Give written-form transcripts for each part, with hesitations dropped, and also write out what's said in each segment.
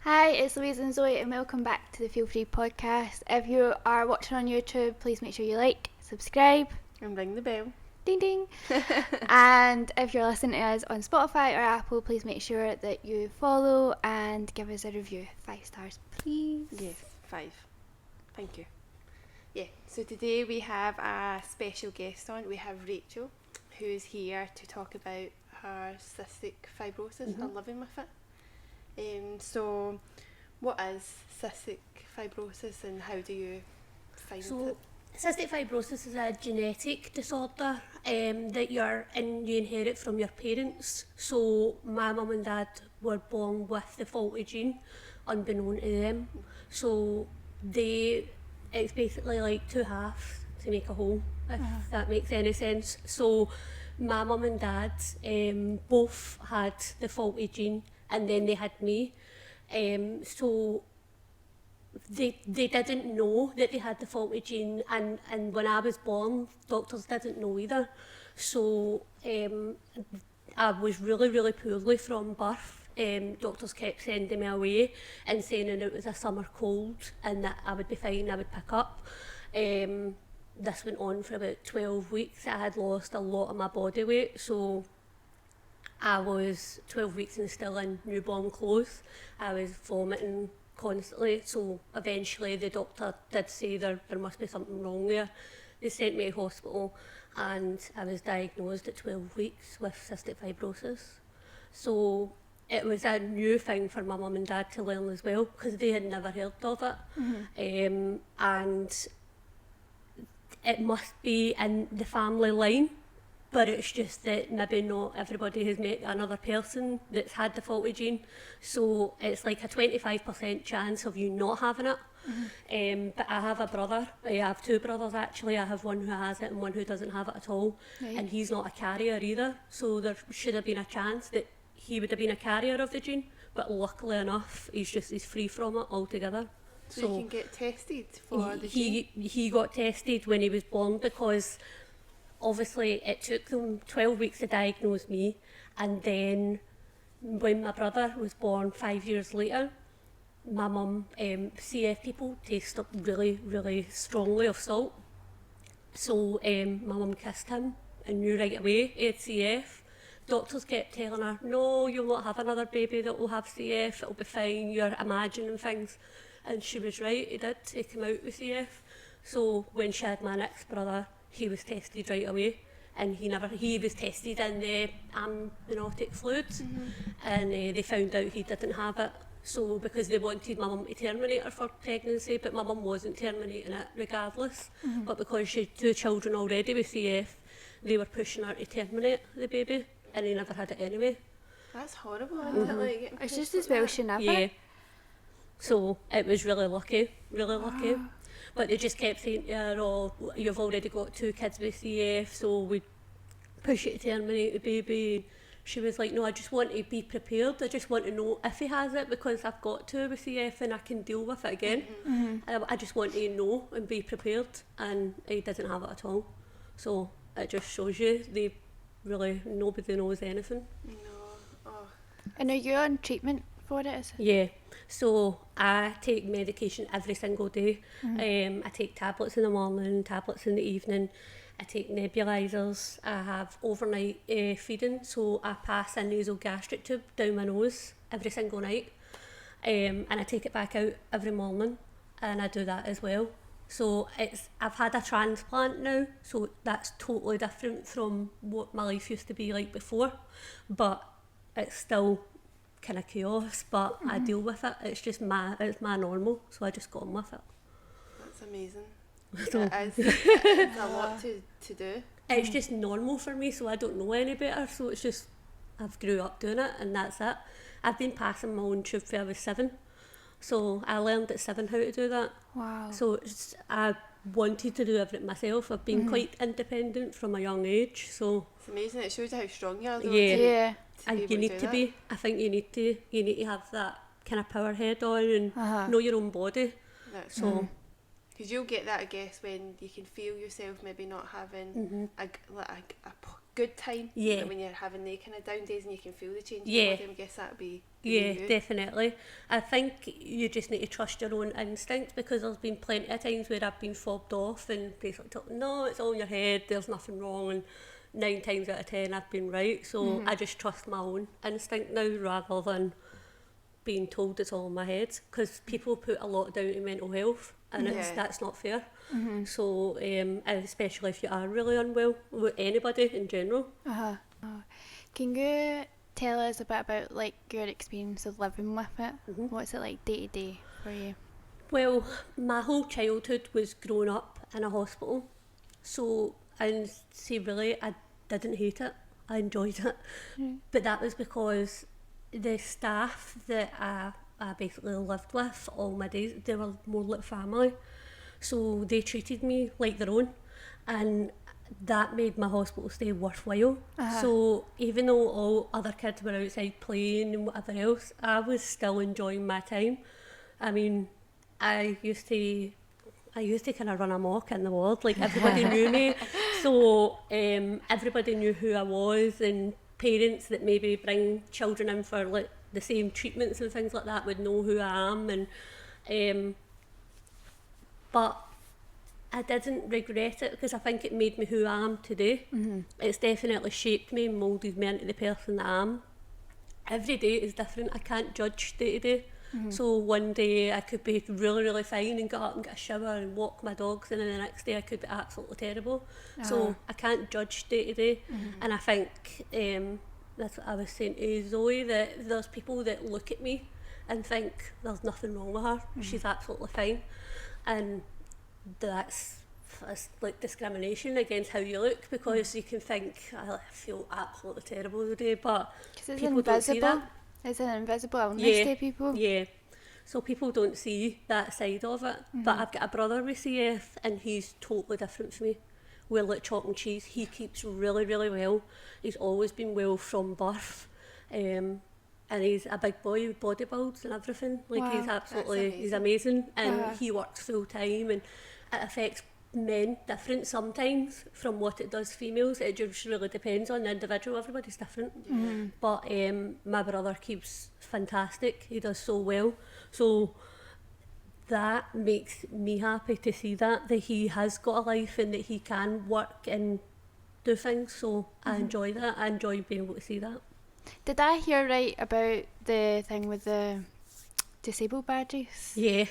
Hi, it's Louise and Zoe, and welcome back to the Feel Free podcast. If you are watching on YouTube, please make sure you like, subscribe, and ring the bell. ding ding. And if you're listening to us on Spotify or Apple, please make sure that you follow and give us a review. 5 stars, please. Yes, 5. Thank you. Yeah, so today we have a special guest on. We have Racheal, who's here to talk about her cystic fibrosis and living with it. So, what is cystic fibrosis and how do you find it? Cystic fibrosis is a genetic disorder that you inherit from your parents. So my mum and dad were born with the faulty gene, unbeknown to them. So it's basically like two halves to make a whole, if that makes any sense. So my mum and dad both had the faulty gene, and then they had me. So they didn't know that they had the faulty gene, and when I was born, doctors didn't know either. So I was really poorly from birth. Doctors kept sending me away and saying that it was a summer cold and that I would be fine, I would pick up. This went on for about 12 weeks. I had lost a lot of my body weight, so I was 12 weeks and still in newborn clothes. I was vomiting constantly, so eventually the doctor did say there must be something wrong there. They sent me to hospital and I was diagnosed at 12 weeks with cystic fibrosis. So it was a new thing for my mum and dad to learn as well, because they had never heard of it. And it must be in the family line, but it's just that maybe not everybody has met another person that's had the faulty gene. So it's like a 25% chance of you not having it. But I have a brother. I have two brothers actually. I have one who has it and one who doesn't have it at all. Right. And he's not a carrier either. So there should have been a chance that he would have been a carrier of the gene. But luckily enough, he's free from it altogether. So you can get tested for the gene? He got tested when he was born, because obviously it took them 12 weeks to diagnose me, and then when my brother was born 5 years later, my mum, CF people taste up really strongly of salt. So my mum kissed him and knew right away he had CF. Doctors kept telling her, no, you'll not have another baby that will have CF, it'll be fine, you're imagining things. And she was right, he did, he came out with CF. So when she had my next brother, he was tested right away, and he was tested in the amniotic fluids, and they found out he didn't have it. So because they wanted my mum to terminate her for pregnancy, but my mum wasn't terminating it regardless, but because she had 2 children already with CF, they were pushing her to terminate the baby, and he never had it anyway. That's horrible, isn't it? Like, It's just as well she never. Yeah. So it was really lucky. But they just kept saying to her, oh, you've already got 2 kids with CF, so we push you to terminate the baby. She was like, no, I just want to be prepared. I just want to know if he has it, because I've got 2 with CF and I can deal with it again. I just want to know and be prepared, and he didn't have it at all. So it just shows you, nobody knows anything. No. Oh. And are you on treatment for it? Yeah, so I take medication every single day. I take tablets in the morning, tablets in the evening. I take nebulizers. I have overnight feeding, so I pass a nasogastric tube down my nose every single night. And I take it back out every morning, and I do that as well. So I've had a transplant now, so that's totally different from what my life used to be like before, but it's still kind of chaos, but I deal with it. It's my normal, so I just got on with it. That's amazing. So It's a lot to do. it's just normal for me, so I don't know any better, so it's just I've grew up doing it, and that's it. I've been passing my own tube since I was 7, so I learned at 7 how to do that. Wow. So I wanted to do everything myself. I've been quite independent from a young age, so It's amazing. It shows you how strong you are, though. Yeah. Yeah. and you need to be. I think you need to have that kind of power head on and know your own body. So Because you'll get that, I guess, when you can feel yourself maybe not having a good time. Yeah. Like when you're having the kind of down days and you can feel the change in Yeah. your body, I guess that would be Yeah, you. definitely. I think you just need to trust your own instinct, because there's been plenty of times where I've been fobbed off and basically told, no, it's all in your head, there's nothing wrong, and 9 times out of 10 I've been right. So I just trust my own instinct now rather than being told it's all in my head, because people put a lot down to mental health, and that's not fair. So especially if you are really unwell, with anybody in general. Can you tell us a bit about like your experience of living with it? What's it like day to day for you? Well, my whole childhood was growing up in a hospital, so and see, really, I didn't hate it. I enjoyed it, but that was because the staff that I basically lived with all my days, they were more like family, so they treated me like their own, and that made my hospital stay worthwhile. So even though all other kids were outside playing and whatever else, I was still enjoying my time. I mean, I used to kind of run amok in the ward, like everybody knew me, so everybody knew who I was, and parents that maybe bring children in for like the same treatments and things like that would know who I am, and but I didn't regret it, because I think it made me who I am today. It's definitely shaped me and moulded me into the person that I am. Every day is different. I can't judge day to day. So one day I could be really, really fine and get up and get a shower and walk my dogs, and then the next day I could be absolutely terrible. So I can't judge day to day. And I think that's what I was saying to Zoe, that there's people that look at me and think there's nothing wrong with her. She's absolutely fine. And that's like discrimination against how you look, because you can think, I feel absolutely terrible today, but It's people don't see that. It's an invisible illness to people. Yeah, so people don't see that side of it. But I've got a brother with CF, and he's totally different from me. We're like chalk and cheese. He keeps really, really well. He's always been well from birth. And he's a big boy with bodybuilds and everything. Like, he's absolutely, he's amazing. And he works full time, and it affects men different sometimes from what it does females. It just really depends on the individual. Everybody's different. But my brother keeps fantastic. He does so well. So that makes me happy to see that he has got a life and that he can work and do things. So I enjoy that. I enjoy being able to see that. Did I hear right about the thing with the disabled badges? Yeah.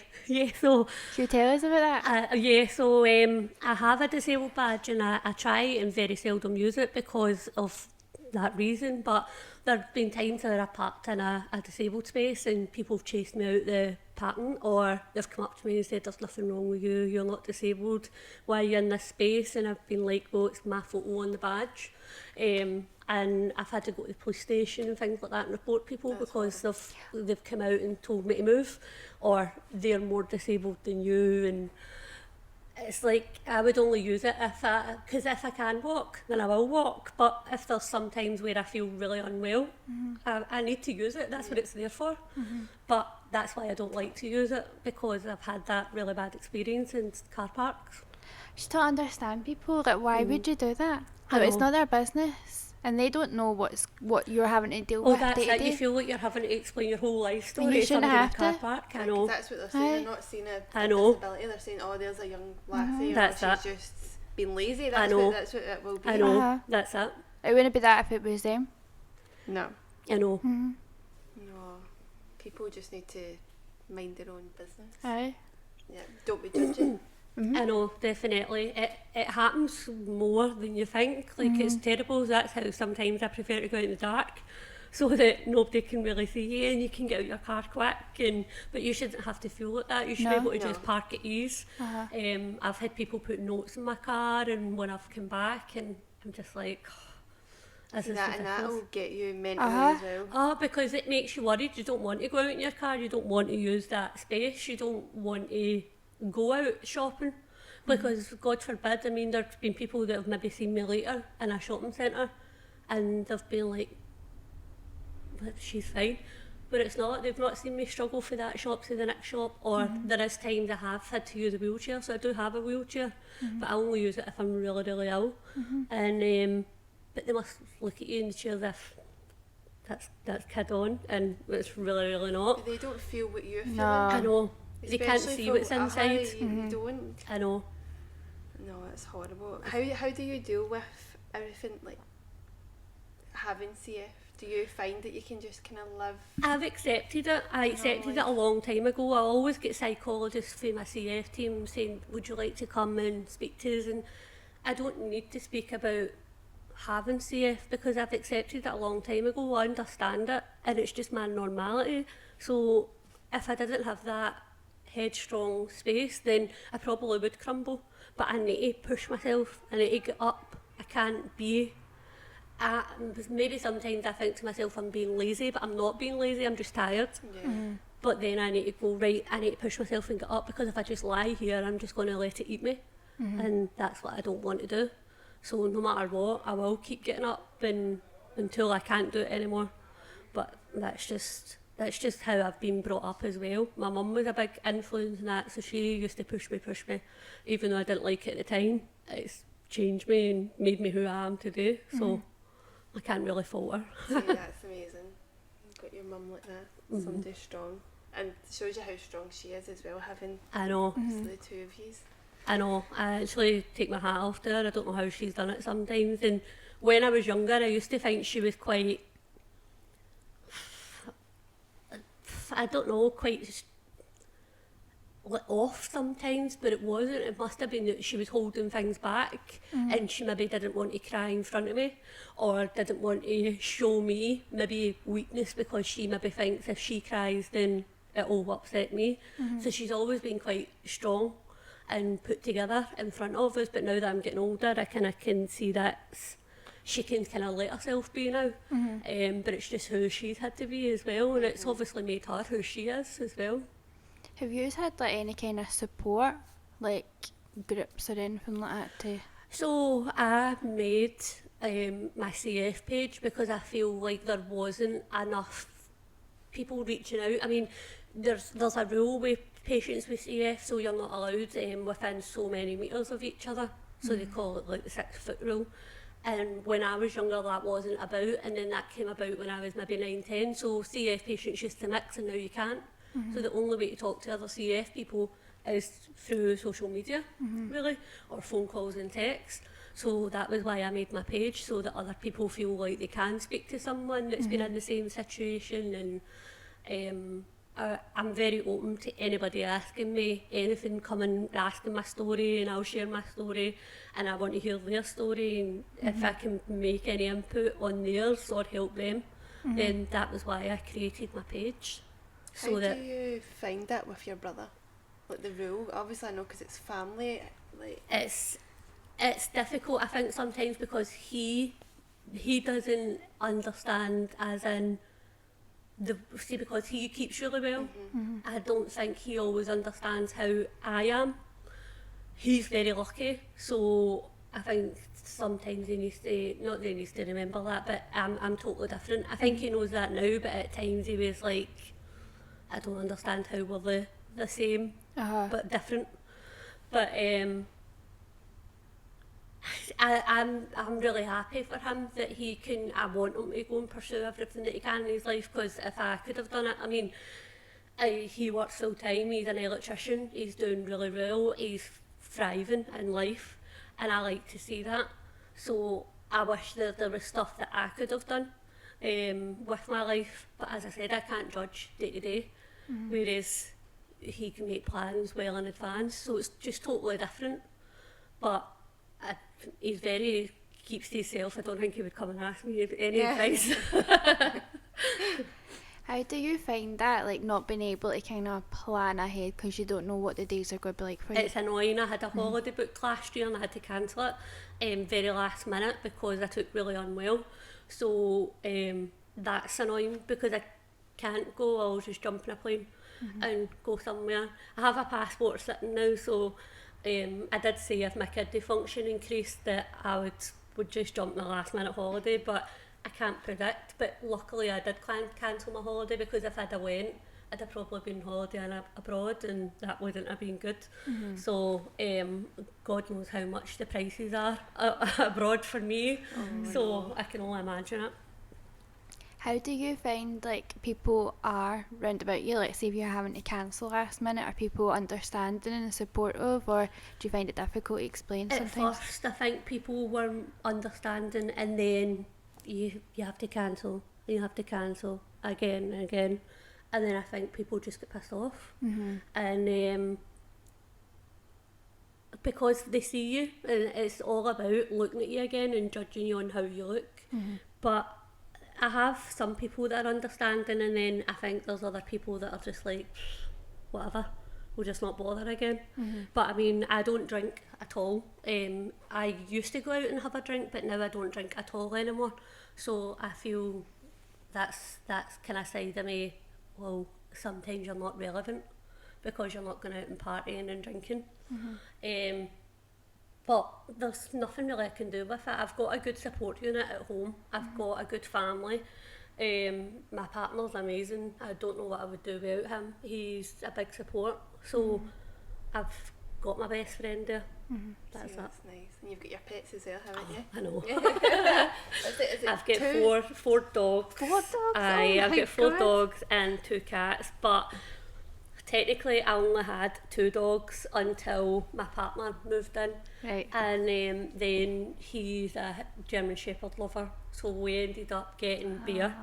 So Can you tell us about that? So I have a disabled badge, and I try and very seldom use it because of that reason. But there have been times where I parked in a disabled space and people have chased me out the parking, or they've come up to me and said, there's nothing wrong with you, you're not disabled, why are you in this space? And I've been like, well, it's my photo on the badge. And I've had to go to the police station and things like that and report people because they've come out and told me to move, or they're more disabled than you. And it's like, I would only use it because if I can walk, then I will walk. But if there's some times where I feel really unwell, I need to use it. That's what it's there for. But that's why I don't like to use it, because I've had that really bad experience in car parks. Just to understand people, like, why would you do that? Like, it's not their business. And they don't know what you're having to deal with That's day to it. day. You feel like you're having to explain your whole life story You to shouldn't somebody in a have car to. park. I Because know. that's what they're saying. They're not seeing a disability. They're saying, oh, there's a young lassie, or she's just been lazy. That's what it will be. I know. That's it. It wouldn't be that if it was them. No. I know. No. People just need to mind their own business. Aye. Yeah. Don't be judging. I know, definitely. It happens more than you think. Like, it's terrible. That's how sometimes I prefer to go out in the dark, so that nobody can really see you and you can get out your car quick. But you shouldn't have to feel like that. You should be able to just park at ease. I've had people put notes in my car, and when I've come back, and I'm just like, this is ridiculous. And that'll get you mentally as well. Because it makes you worried. You don't want to go out in your car. You don't want to use that space. You don't want to go out shopping, because God forbid, I mean, there's been people that have maybe seen me later in a shopping centre and they've been like, she's fine, but it's not. They've not seen me struggle for that shop to the next shop, or there is times I have had to use a wheelchair, so I do have a wheelchair, but I only use it if I'm really, really ill. And but they must look at you in the chair as if that's kid on, and it's really not. They don't feel what you're feeling. No. I know. They can't Especially see what's from- inside. You don't. I know. No, it's horrible. How do you deal with everything, like having CF? Do you find that you can just kind of live? I've accepted it. I accepted it a long time ago. I always get psychologists from my CF team saying, would you like to come and speak to us? And I don't need to speak about having CF because I've accepted it a long time ago. I understand it and it's just my normality. So if I didn't have that headstrong space, then I probably would crumble. But I need to push myself. I need to get up. I can't be... maybe sometimes I think to myself I'm being lazy, but I'm not being lazy, I'm just tired. Yeah. But then I need to go, right, I need to push myself and get up, because if I just lie here, I'm just going to let it eat me. And that's what I don't want to do. So no matter what, I will keep getting up until I can't do it anymore. But that's just how I've been brought up as well. My mum was a big influence in that, so she used to push me, even though I didn't like it at the time. It's changed me and made me who I am today, so I can't really fault her. See, that's amazing. You've got your mum like that, somebody strong. And it shows you how strong she is as well, having I know. the two of you. I know, I actually take my hat off to her. I don't know how she's done it sometimes. And when I was younger, I used to think she was quite, I don't know, quite off sometimes, but it wasn't. It must have been that she was holding things back and she maybe didn't want to cry in front of me, or didn't want to show me maybe weakness, because she maybe thinks if she cries then it'll upset me. So she's always been quite strong and put together in front of us, but now that I'm getting older, I kind of can see that she can kind of let herself be now. But it's just who she's had to be as well, and it's obviously made her who she is as well. Have you had like any kind of support, like groups or anything like that to? So I made my CF page because I feel like there wasn't enough people reaching out. I mean, there's a rule with patients with CF, so you're not allowed within so many metres of each other. So they call it like the 6 foot rule. And when I was younger, that wasn't about, and then that came about when I was maybe 9, 10. So CF patients used to mix, and now you can't. So the only way to talk to other CF people is through social media, really, or phone calls and texts. So that was why I made my page, so that other people feel like they can speak to someone that's been in the same situation. And I'm very open to anybody asking me anything, coming asking my story, and I'll share my story, and I want to hear their story, and if I can make any input on theirs or help them, then that was why I created my page. How do you find that with your brother? Like the rule? Obviously I know because it's family. Like it's difficult, I think, sometimes, because he doesn't understand, as in because he keeps really well. I don't think he always understands how I am. He's very lucky, so I think sometimes he needs to remember that, but I'm totally different. I think he knows that now, but at times he was like, I don't understand how we're the same, but different. But I'm really happy for him that he can. I want him to go and pursue everything that he can in his life, because if I could have done it, I mean, he works full time. He's an electrician. He's doing really well. He's thriving in life, and I like to see that. So I wish that there was stuff that I could have done with my life, but as I said, I can't judge day to day, whereas he can make plans well in advance, so it's just totally different. But he's very keeps to himself. I don't think he would come and ask me any advice. How do you find that, like not being able to kind of plan ahead because you don't know what the days are going to be like for you? It's annoying. I had a holiday booked last year and I had to cancel it very last minute because I took really unwell. So that's annoying because I can't go. I'll just jump in a plane and go somewhere. I have a passport sitting now, so I did say if my kidney function increased that I would just jump my last minute holiday, but I can't predict. But luckily I did cancel my holiday, because if I'd have went, I'd have probably been holidaying abroad, and that wouldn't have been good. So God knows how much the prices are abroad for me. So I can only imagine it. How do you find like people are round about you? Like, say if you're having to cancel last minute, are people understanding and supportive, or do you find it difficult to explain At sometimes? first, I think people were understanding, and then you have to cancel, you have to cancel again and again, and then I think people just get pissed off, and because they see you, and it's all about looking at you again and judging you on how you look. But I have some people that are understanding, and then I think there's other people that are just like, whatever, we'll just not bother again. But I mean, I don't drink at all. I used to go out and have a drink, but now I don't drink at all anymore. So I feel that's kind of side of me, well, sometimes you're not relevant because you're not going out and partying and drinking. But there's nothing really I can do with it. I've got a good support unit at home. I've got a good family. My partner's amazing. I don't know what I would do without him. He's a big support. So I've got my best friend there. That's it. That's nice. And you've got your pets as well, haven't you? I know. Is it I've got two? four dogs. 4 dogs? Aye, Oh I've my got 4 God. dogs and 2 cats, but technically I only had 2 dogs until my partner moved in. Right. And then he's a German Shepherd lover, so we ended up getting Bear.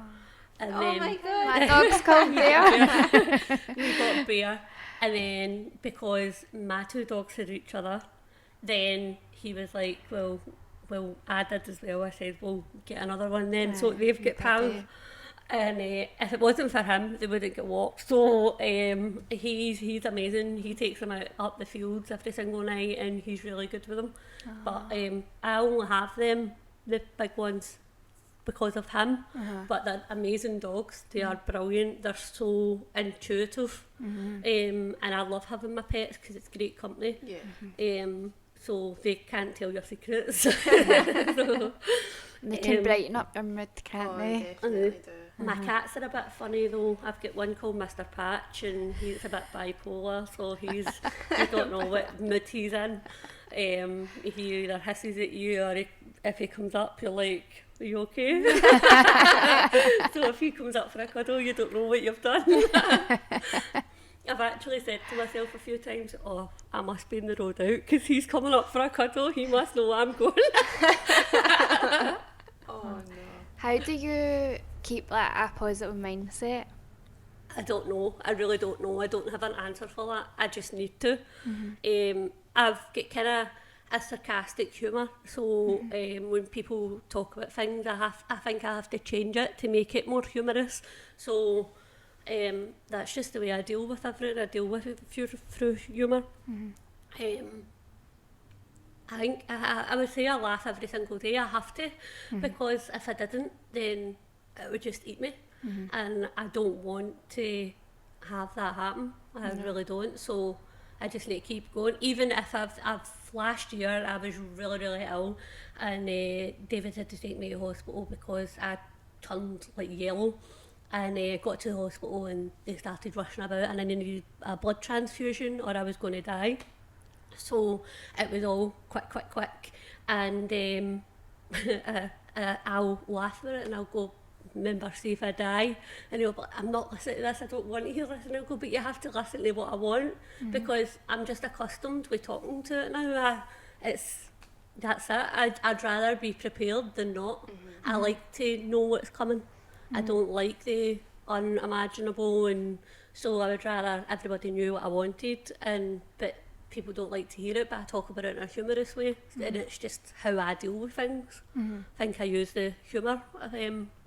And Oh then my god. My dog's called Bear. we got Bear, and then because my 2 dogs had each other, then he was like, well, I did as well. I said, well, get another one then. So Right, they've got you pals. did. And if it wasn't for him, they wouldn't get walked. So he's amazing. He takes them out up the fields every single night, and he's really good with them. But I only have them, the big ones, because of him. But they're amazing dogs. They are brilliant. They're so intuitive, and I love having my pets because it's great company. Yeah. So they can't tell your secrets. So, They can brighten up your mood, can't Oh, they? definitely do. my cats are a bit funny though. I've got one called Mr. Patch, and he's a bit bipolar, so you don't know what mood he's in. He either hisses at you, or if he comes up, you're like, are you okay? So if he comes up for a cuddle, you don't know what you've done. I've actually said to myself a few times, oh, I must be in the road out because he's coming up for a cuddle. He must know I'm going. Oh no. How do you keep like a positive mindset? I don't know. I really don't know. I don't have an answer for that. I just need to. I've got kind of a sarcastic humour. So when people talk about things, I think I have to change it to make it more humorous. So that's just the way I deal with everything. I deal with it through humour. I think I would say I laugh every single day. I have to, because if I didn't, then it would just eat me. And I don't want to have that happen. I really don't. So I just need to keep going. Even if I've last year I was really, really ill, and David had to take me to hospital because I turned like yellow. And got to the hospital, and they started rushing about, and I needed a blood transfusion or I was going to die. So it was all quick. And I'll laugh at it and I'll go, remember, see if I die. And he'll be like, I'm not listening to this, I don't want to hear this. And I'll go, but you have to listen to what I want, because I'm just accustomed with talking to it now. That's it. I'd rather be prepared than not. I like to know what's coming. I don't like the unimaginable, and so I would rather everybody knew what I wanted, but people don't like to hear it, but I talk about it in a humorous way, and it's just how I deal with things. I think I use the humour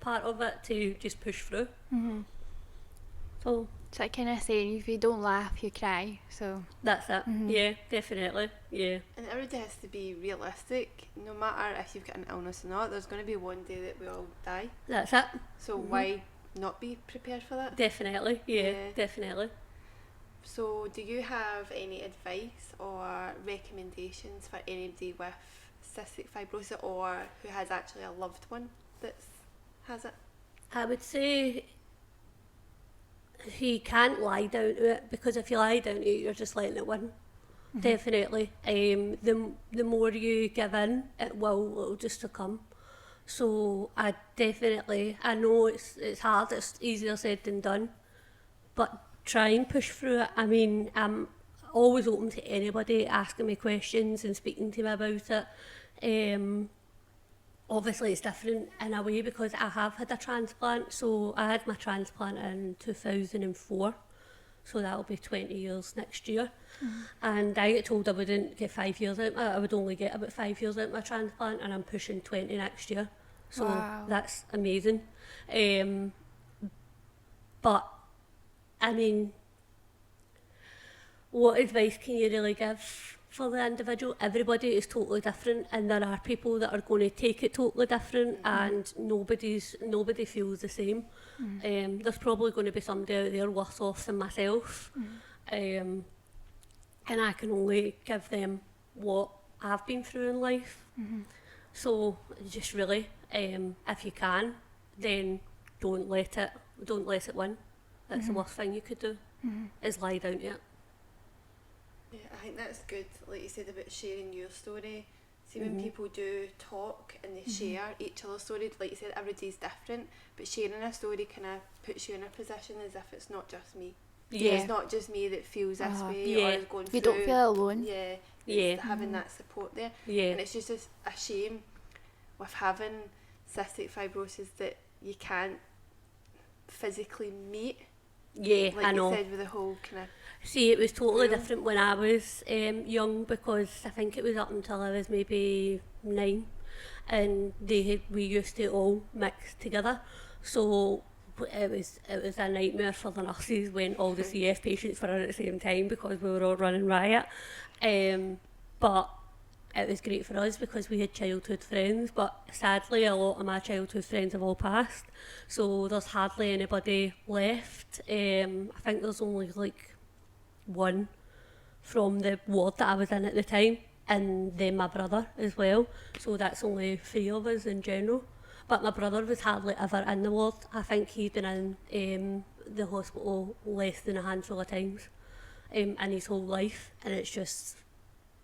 part of it to just push through. So It's like kind of saying, if you don't laugh, you cry. So that's it. Yeah, definitely. Yeah. And everybody has to be realistic. No matter if you've got an illness or not, there's going to be one day that we all die. That's it. So why not be prepared for that? Definitely. Yeah, Yeah. definitely. So do you have any advice or recommendations for anybody with cystic fibrosis, or who has actually a loved one that has it? I would say you can't lie down to it, because if you lie down to it, you're just letting it win. Definitely. The more you give in, it'll just succumb. So I know it's hard, it's easier said than done, but try and push through it. I mean, I'm always open to anybody asking me questions and speaking to me about it. Obviously it's different in a way because I have had a transplant. So I had my transplant in 2004, so that'll be 20 years next year. And I get told I wouldn't get 5 years out, I would only get about 5 years out of my transplant, and I'm pushing 20 next year. So Wow. that's amazing. But I mean, what advice can you really give for the individual? Everybody is totally different, and there are people that are going to take it totally different, and nobody feels the same. There's probably going to be somebody out there worse off than myself, and I can only give them what I've been through in life. So just really, if you can, then don't let it win. That's the worst thing you could do, is lie down to it. Yeah, I think that's good, like you said, about sharing your story. See, when people do talk and they share each other's story, like you said, every day's different, but sharing a story kind of puts you in a position as if it's not just me. Yeah. It's not just me that feels this way Yeah. or is going through. You don't feel alone. Yeah, Yeah. it's having that support there. Yeah. And it's just a shame with having cystic fibrosis that you can't physically meet. Yeah, Like I know. you said, with the whole kind of... See, it was totally Real. different when I was young, because I think it was up until I was maybe 9, and we used to all mix together. So it was a nightmare for the nurses when all the CF patients were in at the same time, because we were all running riot. But it was great for us because we had childhood friends, but sadly a lot of my childhood friends have all passed, so there's hardly anybody left. I think there's only like one from the ward that I was in at the time, and then my brother as well, so that's only 3 of us in general. But my brother was hardly ever in the ward. I think he'd been in the hospital less than a handful of times in his whole life, and it's just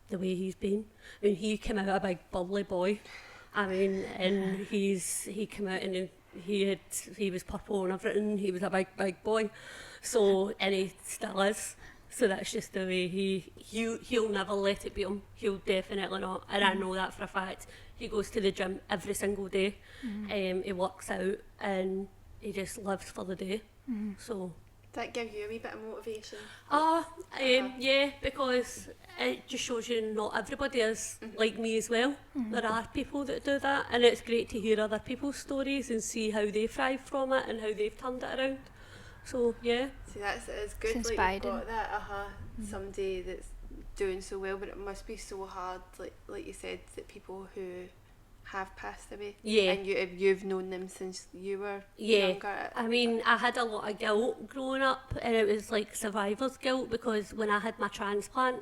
the way he's been. I mean, he came out a big bubbly boy. I mean, and he came out and he was purple and everything. He was a big boy. So, and he still is. So that's just the way he'll never let it be him. He'll definitely not. And I know that for a fact. He goes to the gym every single day. He works out and he just lives for the day. So. That give you a wee bit of motivation? Yeah, because it just shows you not everybody is like me as well. There are people that do that, and it's great to hear other people's stories and see how they thrive from it and how they've turned it around. So yeah. See, it's good. It's like you've inspiring. got that somebody that's doing so well, but it must be so hard, like you said, that people who have passed away. Yeah. And you've known them since you were Yeah, younger. I mean, I had a lot of guilt growing up, and it was like survivor's guilt, because when I had my transplant,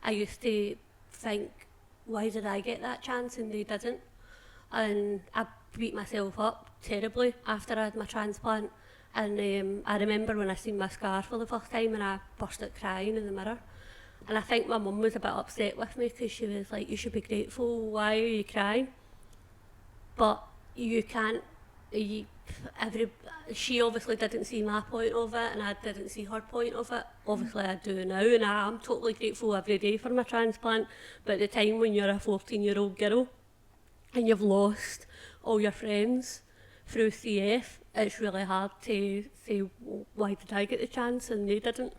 I used to think, why did I get that chance and they didn't? And I beat myself up terribly after I had my transplant. And I remember when I seen my scar for the first time and I burst out crying in the mirror. And I think my mum was a bit upset with me, because she was like, you should be grateful, why are you crying? But you can't, she obviously didn't see my point of it, and I didn't see her point of it. Obviously I do now, and I am totally grateful every day for my transplant. But at the time when you're a 14-year-old girl and you've lost all your friends through CF, it's really hard to say, well, why did I get the chance and they didn't?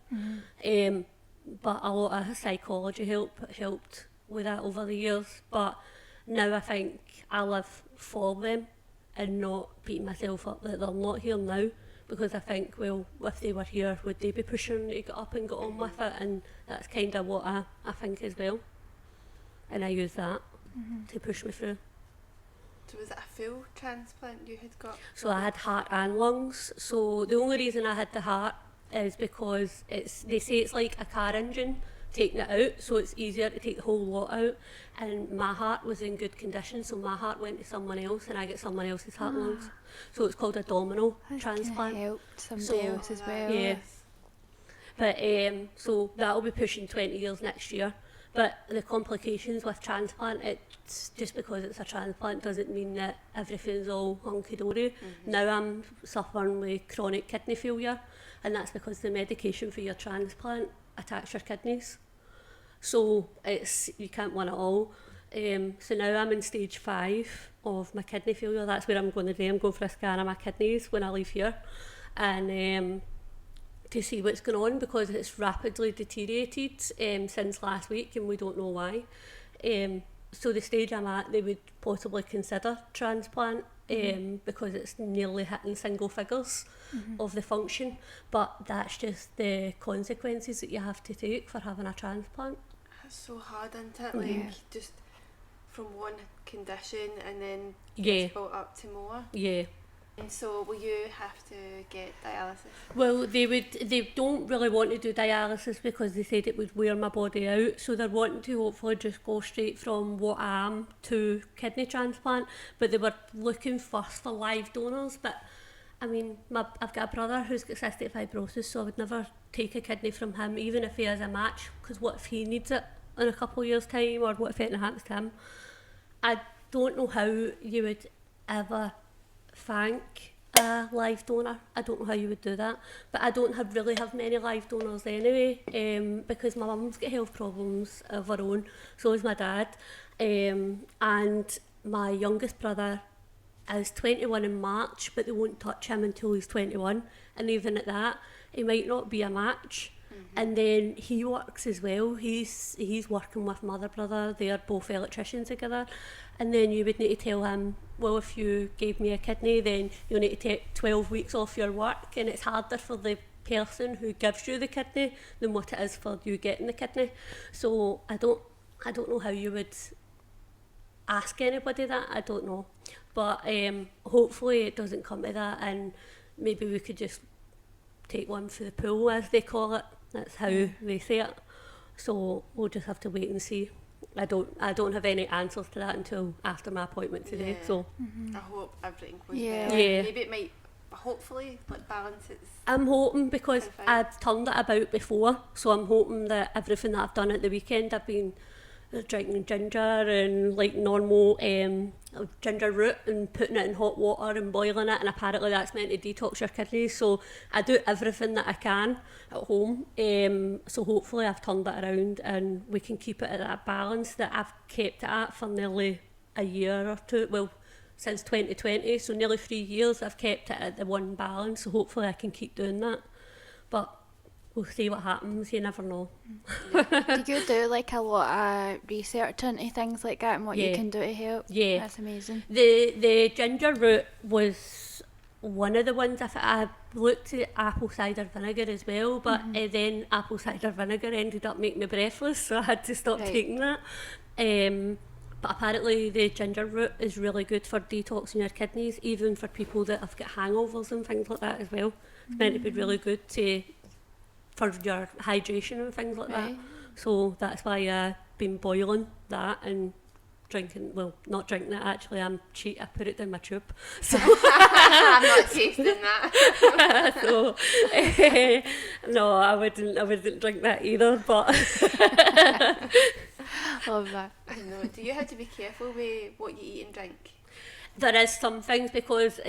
But a lot of psychology helped with that over the years. But now I think I live for them and not beating myself up that they're not here now, because I think, well, if they were here, would they be pushing to get up and get on with it? And that's kind of what I think as well. And I use that to push me through. So was it a full transplant you had got? So I had heart and lungs. So the only reason I had the heart is because they say it's like a car engine. taking it out, so it's easier to take the whole lot out. And my heart was in good condition, so my heart went to someone else and I get someone else's heart lungs. So it's called a domino transplant. Help somebody else as well. Yeah. But so that'll be pushing 20 years next year. But the complications with transplant, it's just because it's a transplant doesn't mean that everything's all hunky-dory. Now I'm suffering with chronic kidney failure, and that's because the medication for your transplant attacks your kidneys. So you can't win it all. So now I'm in stage 5 of my kidney failure. That's where I'm going today. I'm going for a scan of my kidneys when I leave here. And to see what's going on, because it's rapidly deteriorated since last week and we don't know why. So the stage I'm at, they would possibly consider transplant because it's nearly hitting single figures of the function, but that's just the consequences that you have to take for having a transplant. That's so hard, isn't it? Like, just from one condition and then Yeah. it's built up to more. Yeah. And so will you have to get dialysis? Well, they don't really want to do dialysis because they said it would wear my body out, so they're wanting to hopefully just go straight from what I am to kidney transplant, but they were looking first for live donors. But I mean, I've got a brother who's got cystic fibrosis, so I would never take a kidney from him, even if he has a match, because what if he needs it in a couple of years' time, or what if anything happens to him? I don't know how you would ever thank a live donor. I don't know how you would do that, but I don't really have many live donors anyway, because my mum's got health problems of her own, so is my dad, and my youngest brother is 21 in March, but they won't touch him until he's 21, and even at that, he might not be a match. And then he works as well. He's working with my other brother. They're both electricians together. And then you would need to tell him, well, if you gave me a kidney, then you'll need to take 12 weeks off your work. And it's harder for the person who gives you the kidney than what it is for you getting the kidney. So I don't know how you would ask anybody that. I don't know. But hopefully it doesn't come to that, and maybe we could just take one for the pool, as they call it. That's how they say it. So we'll just have to wait and see. I don't have any answers to that until after my appointment today. Yeah. So I hope everything goes Yeah. well. Yeah. Maybe it might, hopefully, like, balance its... I'm hoping, because Fine. I've turned it about before, so I'm hoping that everything that I've done at the weekend, I've been drinking ginger and like normal ginger root and putting it in hot water and boiling it, and apparently that's meant to detox your kidneys. So I do everything that I can at home, so hopefully I've turned it around and we can keep it at that balance that I've kept it at for nearly a year or two, well, since 2020, so nearly 3 years I've kept it at the one balance, so hopefully I can keep doing that. But we'll see what happens, you never know. Do you do like a lot of research into things like that and what you Yeah. can do to help? Yeah. That's amazing. The ginger root was one of the ones. I looked at apple cider vinegar as well, but then apple cider vinegar ended up making me breathless, so I had to stop Right. taking that. But apparently the ginger root is really good for detoxing your kidneys, even for people that have got hangovers and things like that as well. It's meant to be really good for your hydration and things like that. Right. So that's why I've been boiling that and drinking, well, not drinking it actually, I put it down my tube. So, I'm not tasting that. so no, I wouldn't drink that either, but Love that. I don't know. Do you have to be careful with what you eat and drink? there is some things, because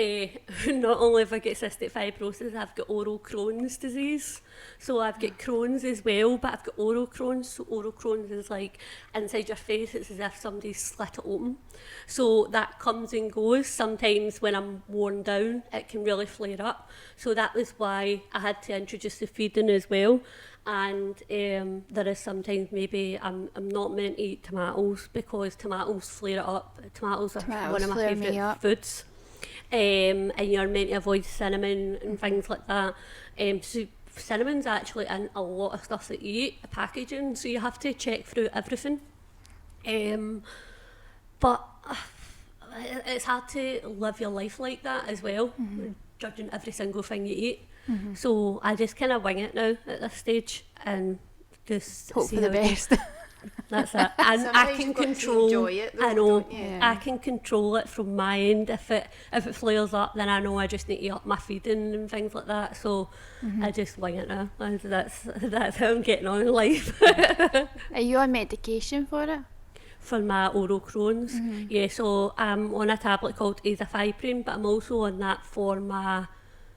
not only have I got cystic fibrosis, I've got oral Crohn's disease. So I've got Crohn's as well, but I've got oral Crohn's. So oral Crohn's is like inside your face, it's as if somebody's slit it open. So that comes and goes. Sometimes when I'm worn down, it can really flare up. So that was why I had to introduce the feeding as well. And there is sometimes maybe I'm not meant to eat tomatoes, because tomatoes flare it up. Tomatoes are one of my flare me favourite up. foods. And you're meant to avoid cinnamon and things like that. So cinnamon's actually in a lot of stuff that you eat, the packaging, so you have to check through everything. But it's hard to live your life like that as well, judging every single thing you eat. So I just kind of wing it now at this stage and just Hope see for the how it goes. best. That's it. And I Sometimes can you've got to control. enjoy it though, I know. don't you? Yeah. I can control it from my end. If it flares up, then I know I just need to up my feeding and things like that. So I just wing it now. And that's how I'm getting on in life. Are you on medication for it? For my oral Crohn's, yeah. So I'm on a tablet called azathioprine, but I'm also on that for my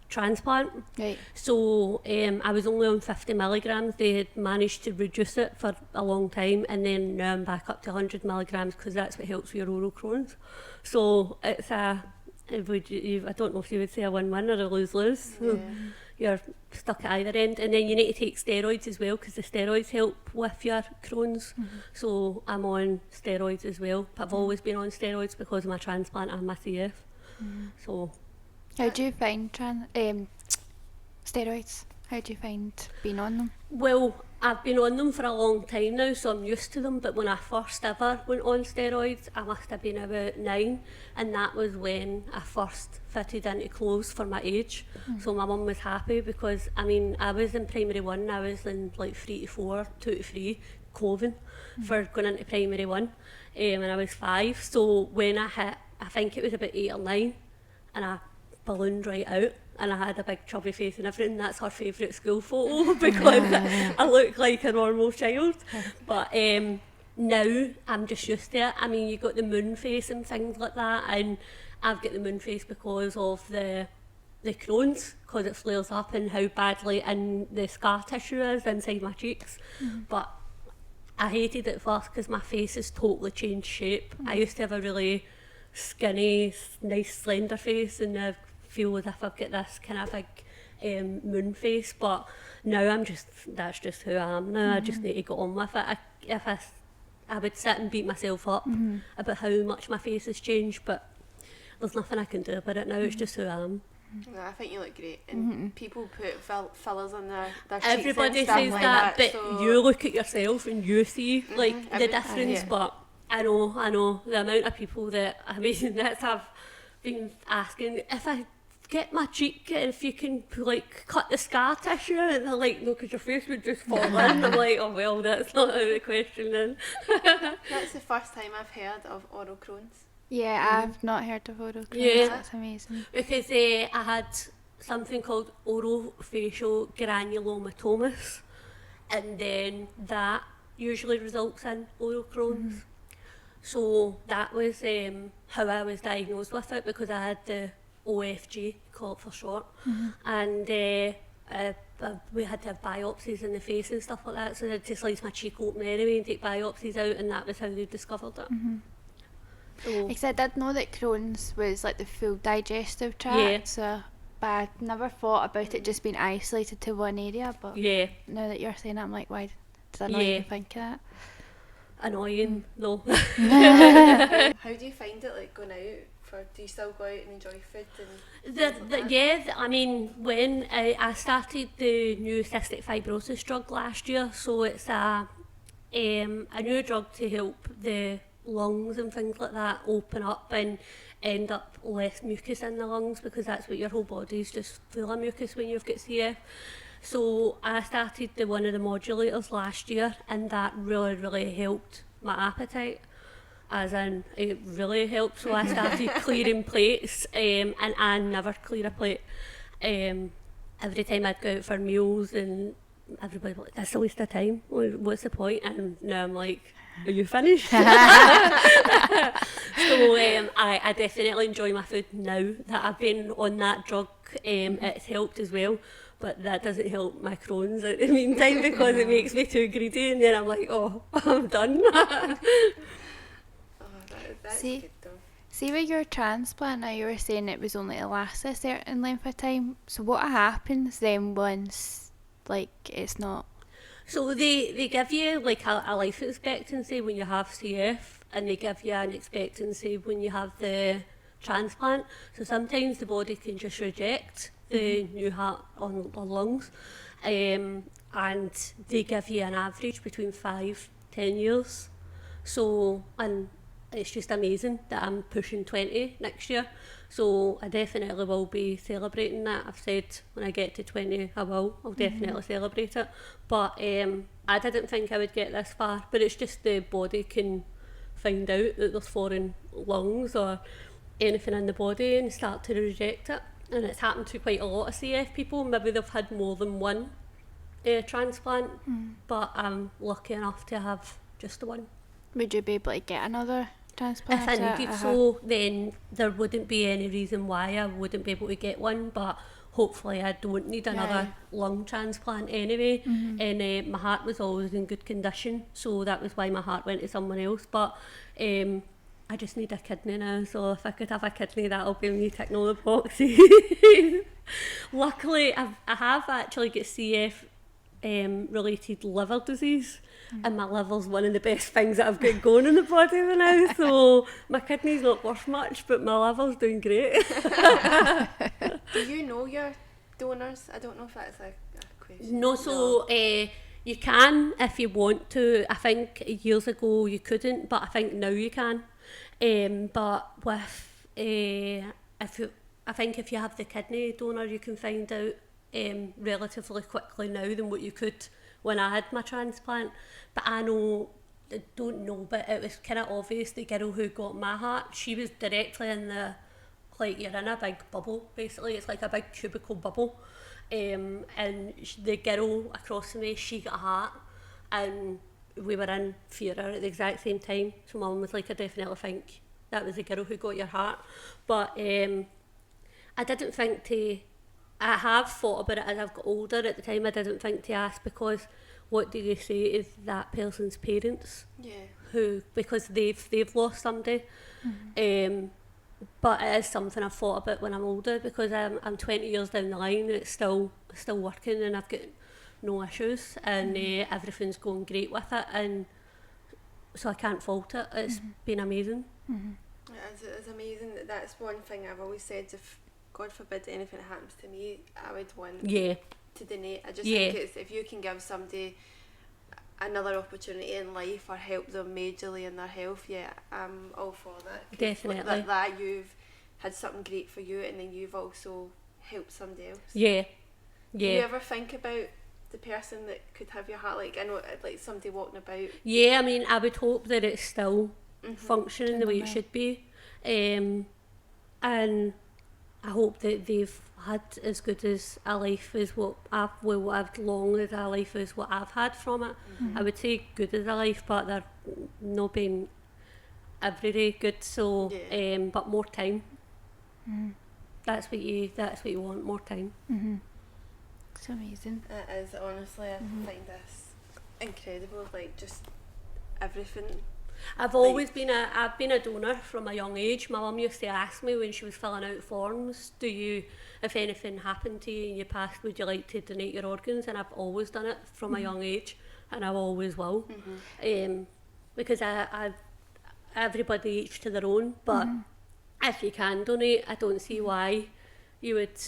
transplant. Right. So I was only on 50 milligrams. They had managed to reduce it for a long time, and then now I'm back up to 100 milligrams because that's what helps with your oral Crohn's. So it's I don't know if you would say a win-win or a lose-lose. Yeah. You're stuck at either end, and then you need to take steroids as well because the steroids help with your Crohn's. So I'm on steroids as well. But I've always been on steroids because of my transplant and my CF. So How do you find steroids? How do you find being on them? well, I've been on them for a long time now, so I'm used to them. But when I first ever went on steroids, I must have been about 9, and that was when I first fitted into clothes for my age. So my mum was happy because, I mean, I was in primary 1, I was in like 3 to 4, 2 to 3 clothing for going into primary 1, and I was 5. So when I hit, I think it was about 8 or 9, and I ballooned right out. And I had a big chubby face and everything. That's her favourite school photo because I look like a normal child. But now I'm just used to it. I mean, you got the moon face and things like that, and I've got the moon face because of the Crohn's, because it flares up and how badly in the scar tissue is inside my cheeks. But I hated it first because my face has totally changed shape. I used to have a really skinny, nice, slender face, and I feel as if I've got this kind of big moon face. But now that's just who I am now. I just need to get on with it. I would sit and beat myself up about how much my face has changed, but there's nothing I can do about it now. It's just who I am. No, I think you look great, and people put fillers on their cheeks Everybody and stuff says like that, but so you look at yourself and you see like the difference. yeah. But I know the amount of people that have been asking if I get my cheek, if you can like cut the scar tissue, and they're like, no, because your face would just fall in. I'm like, oh well, that's not out of the question then. That's the first time I've heard of oral Crohn's. Yeah, I've not heard of oral Crohn's. Yeah. That's amazing. Because I had something called orofacial granulomatomas, and then that usually results in oral Crohn's. So that was how I was diagnosed with it, because I had the OFG, call it for short, and we had to have biopsies in the face and stuff like that, so they had to slice my cheek open anyway and take biopsies out, and that was how they discovered it. So, Because I did know that Crohn's was like the full digestive tract, Yeah. so but I never thought about it just being isolated to one area. But yeah, now that you're saying it, I'm like, why did I not Yeah. even think of that? annoying though. How do you find it, like going out? Do you still go out and enjoy food and things like that? Yeah, I mean, when I started the new cystic fibrosis drug last year, so it's a new drug to help the lungs and things like that open up and end up less mucus in the lungs, because that's what your whole body's just full of mucus when you've got CF. So I started one of the modulators last year, and that really helped my appetite. As in, it really helped. So I started clearing plates, and I never clear a plate. Every time I'd go out for meals, and everybody was like, that's a waste of time. What's the point? And now I'm like, are you finished? So I definitely enjoy my food now that I've been on that drug. It's helped as well. But that doesn't help my Crohn's at the meantime, because it makes me too greedy, and then I'm like, oh, I'm done. That's See? good though. See, with your transplant, now you were saying it was only to last a certain length of time. So what happens then once, like, it's not? So they give you like a life expectancy when you have CF, and they give you an expectancy when you have the transplant. So sometimes the body can just reject the new heart or lungs, and they give you an average between 5-10 years. So, and it's just amazing that I'm pushing 20 next year. So I definitely will be celebrating that. I've said when I get to 20 I'll definitely celebrate it. But I didn't think I would get this far, but it's just the body can find out that there's foreign lungs or anything in the body and start to reject it. And it's happened to quite a lot of CF people. Maybe they've had more than one transplant, but I'm lucky enough to have just the one. Would you be able to get another transplant? If I needed so, then there wouldn't be any reason why I wouldn't be able to get one, but hopefully I don't need another lung transplant anyway. And my heart was always in good condition, so that was why my heart went to someone else. But I just need a kidney now, so if I could have a kidney, that'll be me ticking all the boxes. Luckily, I have actually got CF related liver disease, and my liver's one of the best things that I've got going in the body right now, so my kidney's not worth much, but my liver's doing great. Do you know your donors? I don't know if that's a question. No, so you can if you want to. I think years ago you couldn't, but I think now you can. But with I think if you have the kidney donor, you can find out relatively quickly now than what you could when I had my transplant. But I don't know, but it was kind of obvious the girl who got my heart, she was directly in the, like, you're in a big bubble, basically. It's like a big cubicle bubble. And the girl across from me, she got a heart, and we were in theatre at the exact same time. So Mum was like, I definitely think that was the girl who got your heart. But I didn't think to, I have thought about it as I've got older. At the time I didn't think to ask, because what do you say is that person's parents? Yeah. Who, because they've lost somebody. But it is something I've thought about when I'm older, because I'm 20 years down the line and it's still working, and I've got no issues, and everything's going great with it, and so I can't fault it. It's been amazing. It's amazing. That's one thing I've always said. If God forbid anything happens to me, I would want to donate. I just think it's, if you can give somebody another opportunity in life or help them majorly in their health, I'm all for that. Definitely. That you've had something great for you, and then you've also helped somebody else. Do you ever think about the person that could have your heart? Like, I know, like somebody walking about. Yeah, I mean, I would hope that it's still functioning the way it should be, and I hope that they've had as good as a life as what I've long as a life as what I've had from it. I would say good as a life, but they're not been every day good. So, but more time. That's what you want, more time. It's amazing. It is, honestly. I find this incredible. Like, just everything. I've always been I've been a donor from a young age. My mum used to ask me when she was filling out forms, if anything happened to you and you passed, would you like to donate your organs? And I've always done it from a young age, and I always will. Because I everybody each to their own, but if you can donate, I don't see why you would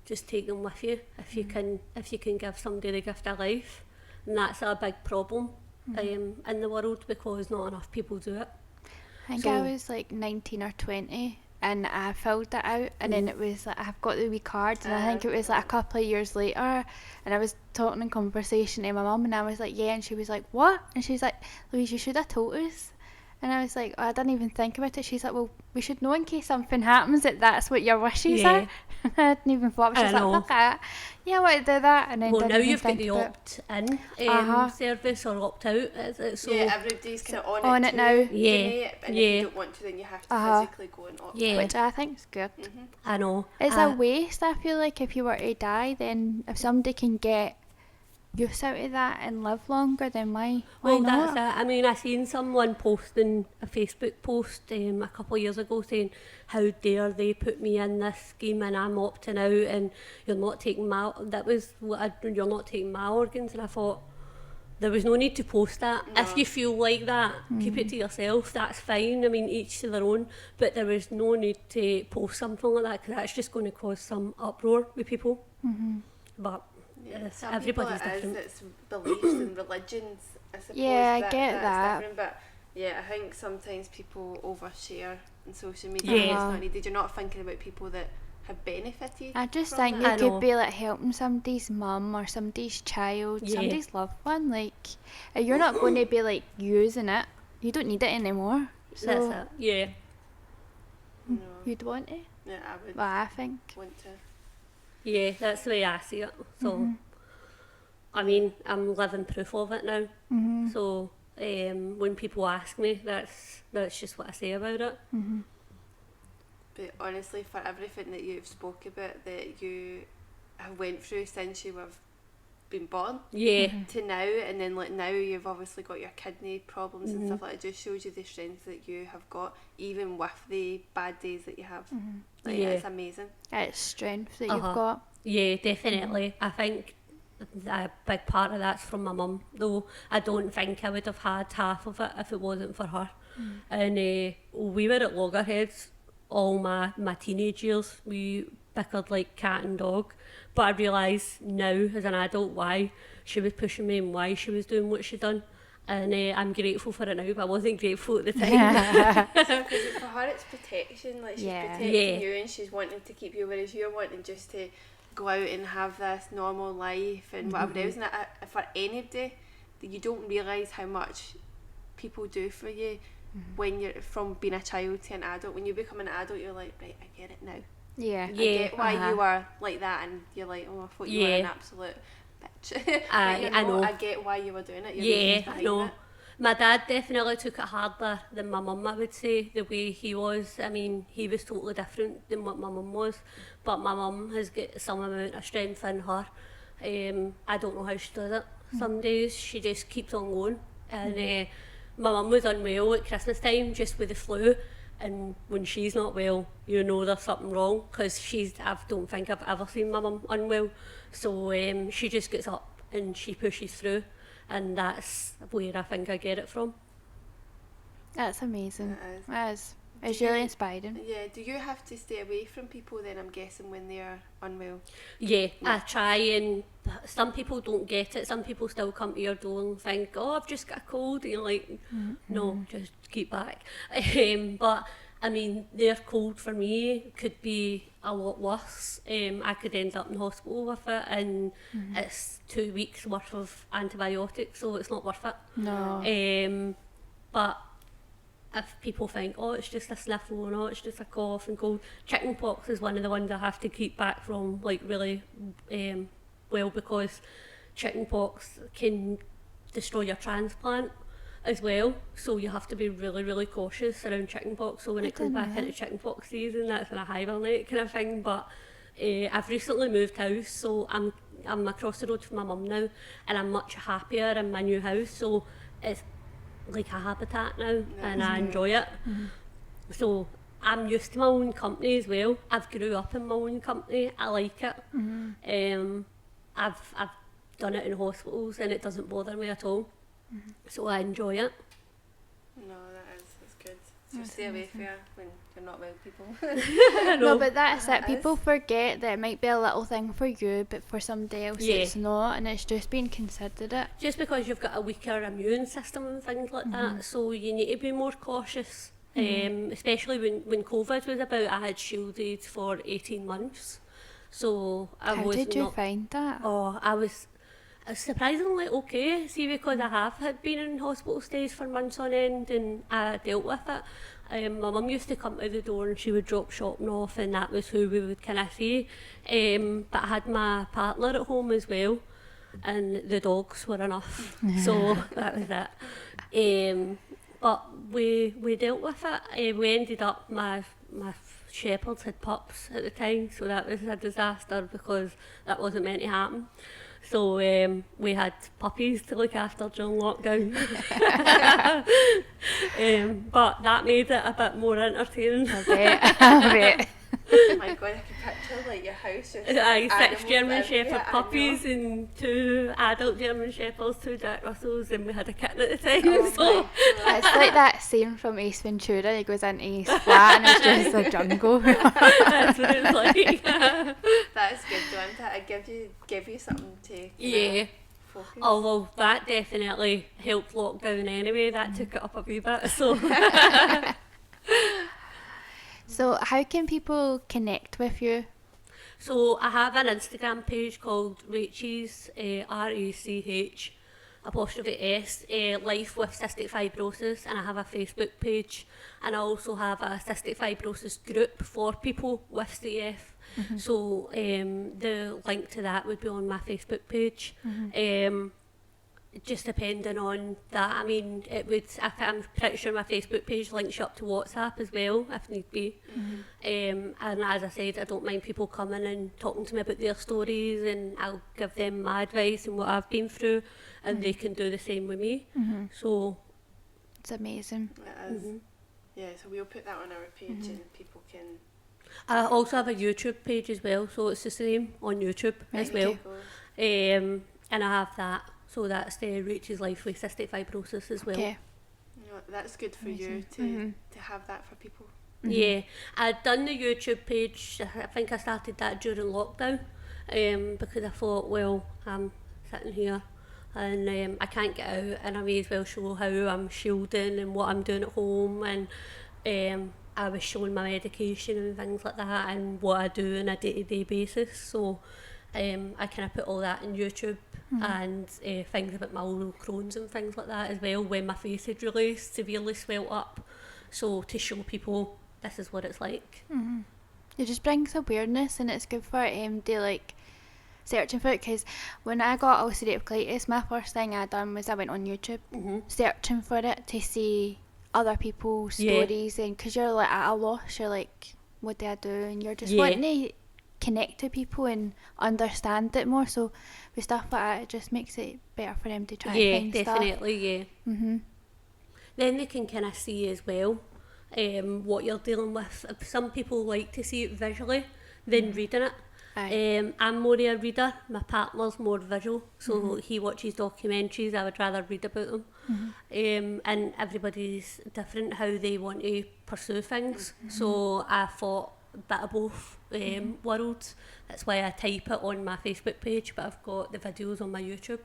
just take them with you if you can give somebody the gift of life. And that's a big problem in the world, because not enough people do it. I think I was like 19 or 20 and I filled that out, and then it was like, I've got the wee card, and I think it was like a couple of years later, and I was talking in conversation to my mum, and I was like, and she was like, what? And she's like, Louise, you should have told us. And I was like, I didn't even think about it. She's like, well, we should know in case something happens that that's what your wishes are. I didn't even thought. She's like, fuck it. Yeah, I want to do that. And then now you've got the opt-in service or opt-out, is it? So everybody's kind of on it now. And if you don't want to, then you have to physically go and opt out. Which I think is good. I know. It's a waste, I feel like, if you were to die, then if somebody can get use out of that and live longer, then why not? That's it. I mean, I seen someone posting a Facebook post a couple of years ago saying, how dare they put me in this scheme and I'm opting out, and you're not taking you're not taking my organs. And I thought, there was no need to post that. No. If you feel like that, keep it to yourself, that's fine. I mean, each to their own, but there was no need to post something like that, because that's just going to cause some uproar with people. But everybody's different. It's beliefs and religions, I suppose. Yeah, I get that. Different, but Yeah, I think sometimes people overshare on social media. Yeah. And it's not needed. You're not thinking about people that have benefited. I just from think that. you I know. could be like helping somebody's mum or somebody's child, Yeah. somebody's loved one. Like, you're not going to be like using it. You don't need it anymore. So That's it. Yeah. No. you'd want to. Yeah, I would Well, I think. want to. Yeah, that's the way I see it. So, I mean, I'm living proof of it now. So, when people ask me, that's just what I say about it. But honestly, for everything that you've spoke about that you have went through since you have been born Yeah, to now, and then like now you've obviously got your kidney problems and stuff like that, it just shows you the strength that you have got, even with the bad days that you have. Like, Yeah. it's amazing. It's strength that Uh-huh. you've got. yeah, definitely. I think a big part of that's from my mum, though. I don't think I would have had half of it if it wasn't for her. And we were at loggerheads all my teenage years. We bickered like cat and dog. But I realise now as an adult why she was pushing me and why she was doing what she done. And I'm grateful for it now, but I wasn't grateful at the time. Because for her it's protection, like she's Yeah. protecting Yeah. you and she's wanting to keep you, whereas you're wanting just to go out and have this normal life and whatever else. And for anybody, you don't realise how much people do for you when you're from being a child to an adult. When you become an adult, you're like, right, I get it now. Yeah. I Yeah, get why you were like that, and you're like, oh, I thought you were an Yeah. absolute bitch. But Aye, you're I not. know. I get why you were doing it. Your Yeah, reasons I behind know. it. My dad definitely took it harder than my mum, I would say, the way he was. I mean, he was totally different than what my mum was, but my mum has got some amount of strength in her. I don't know how she does it. Some days she just keeps on going. And my mum was unwell at Christmas time, just with the flu. And when she's not well, you know there's something wrong, because I don't think I've ever seen my mum unwell. So she just gets up and she pushes through. And that's where I think I get it from. That's amazing. It is. That is. It's really inspiring. Yeah, do you have to stay away from people then, I'm guessing, when they're unwell? Yeah, I try, and some people don't get it. Some people still come to your door and think, oh, I've just got a cold. And you're like, no, just keep back. But, I mean, their cold for me could be a lot worse. I could end up in hospital with it, and it's 2 weeks worth of antibiotics, so it's not worth it. No. But if people think, oh, it's just a sniffle, and oh, it's just a cough and cold, chicken pox is one of the ones I have to keep back from, like, really well, because chicken pox can destroy your transplant as well, so you have to be really, really cautious around chicken pox. So when it comes back into chicken pox season, that's when I hibernate kind of thing. But I've recently moved house, so I'm across the road from my mum now, and I'm much happier in my new house, so it's like a habitat now, and I enjoy it. So I'm used to my own company as well. I've grew up in my own company. I like it. I've done it in hospitals, and it doesn't bother me at all. So I enjoy it. No, that's good. So stay away from her when you're not well, people. No, but that's it. That People is. forget that it might be a little thing for you, but for somebody else Yeah. it's not, and it's just being considerate. Just because you've got a weaker immune system and things like that, so you need to be more cautious. Especially when COVID was about, I had shielded for 18 months. So I How was did you not... find that? Oh, I was surprisingly okay. See, because I have had been in hospital stays for months on end, and I dealt with it. My mum used to come to the door and she would drop shopping off, and that was who we would kind of see. But I had my partner at home as well, and the dogs were enough. So that was it. But we dealt with it. We ended up, my shepherds had pups at the time, so that was a disaster because that wasn't meant to happen. So we had puppies to look after during lockdown. But that made it a bit more entertaining. I bet. Oh my god, I can picture like your house. Just Aye, 6 animals German everywhere. Shepherd I puppies know. and 2 adult German Shepherds, 2 Jack Russells, and we had a kitten at the time. Oh So my It's like that scene from Ace Ventura. He goes into his flat and it's just a jungle. that's what it's like. That's good, don't it? I give you something to Yeah. focus. Oh, well, that definitely helped lockdown anyway. That took it up a wee bit. So, So how can people connect with you? so I have an Instagram page called Racheal's, RACH apostrophe S, Life with Cystic Fibrosis, and I have a Facebook page, and I also have a cystic fibrosis group for people with CF. So the link to that would be on my Facebook page. Just depending on that, I mean, it would. I'm pretty sure my Facebook page links you up to WhatsApp as well, if need be. And as I said, I don't mind people coming and talking to me about their stories, and I'll give them my advice and what I've been through, and they can do the same with me. So It's amazing. It is. Yeah, so we'll put that on our page and people can... I also have a YouTube page as well, so it's the same on YouTube as well. And I have that. So that's the Racheal's Life with Cystic Fibrosis as well. Okay. No, that's good for Amazing. you to have that for people. Yeah, I'd done the YouTube page, I think I started that during lockdown, because I thought, well, I'm sitting here and I can't get out, and I may as well show how I'm shielding and what I'm doing at home, and I was showing my medication and things like that and what I do on a day-to-day basis. So I kind of put all that in YouTube and things about my oral Crohn's and things like that as well, when my face had really severely swelled up. So to show people this is what it's like. It just brings awareness, and it's good for to like searching for it, because when I got ulcerative colitis, my first thing I done was I went on YouTube searching for it to see other people's stories, and because you're like at a loss, you're like, what do I do? And you're just wanting to connect to people and understand it more. So with stuff like that, it just makes it better for them to try and find Definitely, stuff. Then they can kind of see as well what you're dealing with. Some people like to see it visually than reading it. I'm more a reader, my partner's more visual, so he watches documentaries, I would rather read about them. And everybody's different how they want to pursue things, so I thought a bit of both worlds. That's why I type it on my Facebook page, but I've got the videos on my YouTube.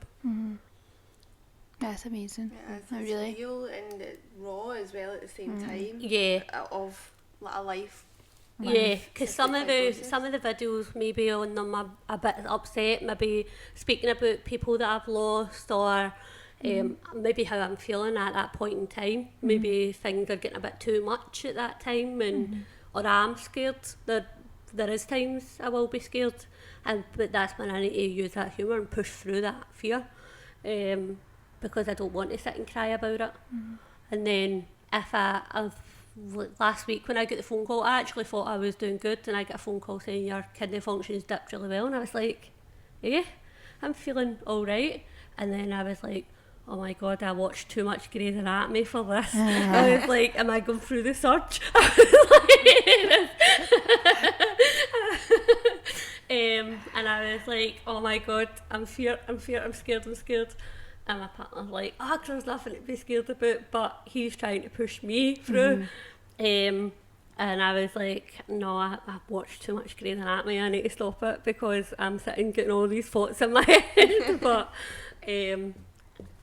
That's amazing. It's Really. real and raw as well at the same time. Yeah. Of like a life. Yeah, because some of the videos maybe on them are a bit upset, maybe speaking about people that I've lost, or maybe how I'm feeling at that point in time. Maybe things are getting a bit too much at that time, and or I'm scared. There is times I will be scared, but that's when I need to use that humour and push through that fear, because I don't want to sit and cry about it. And then if last week when I got the phone call, I actually thought I was doing good, and I got a phone call saying your kidney function's dipped really well, and I was like, I'm feeling alright. And then I was like, oh my god, I watched too much Grey's Anatomy for this. I was like, am I going through the surge? And I was like, oh my god, I'm scared. And my partner's like, there's nothing to be scared about, but he's trying to push me through. And I was like, no, I've watched too much Grey's Anatomy, I need to stop it, because I'm sitting getting all these thoughts in my head. But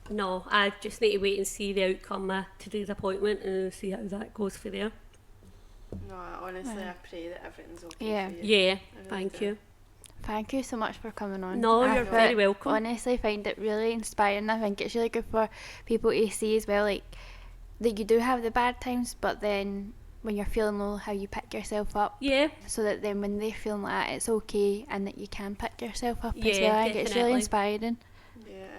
no, I just need to wait and see the outcome of today's appointment and see how that goes for there. No, honestly, I pray that everything's okay Yeah. for you. Yeah, I really thank do. you. Thank you so much for coming on. No, I you're very welcome. honestly find it really inspiring. I think it's really good for people to see as well, like, that you do have the bad times, but then when you're feeling low, how you pick yourself up. Yeah. So that then when they're feeling like that, it's okay, and that you can pick yourself up as Yeah, well. I think it's really definitely. inspiring.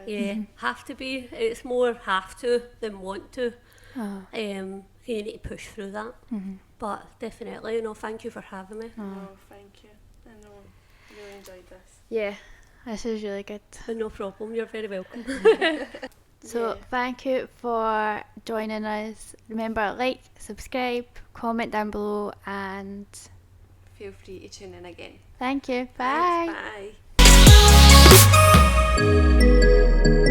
Yeah. Have to be. It's more have to than want to. Oh. You need to push through that. But definitely, thank you for having me. No, thank you. I know. Really enjoyed this. Yeah, this is really good. No problem, you're very welcome. So thank you for joining us. Remember, like, subscribe, comment down below, and Feel free to tune in again. thank you. Bye. Thanks, bye.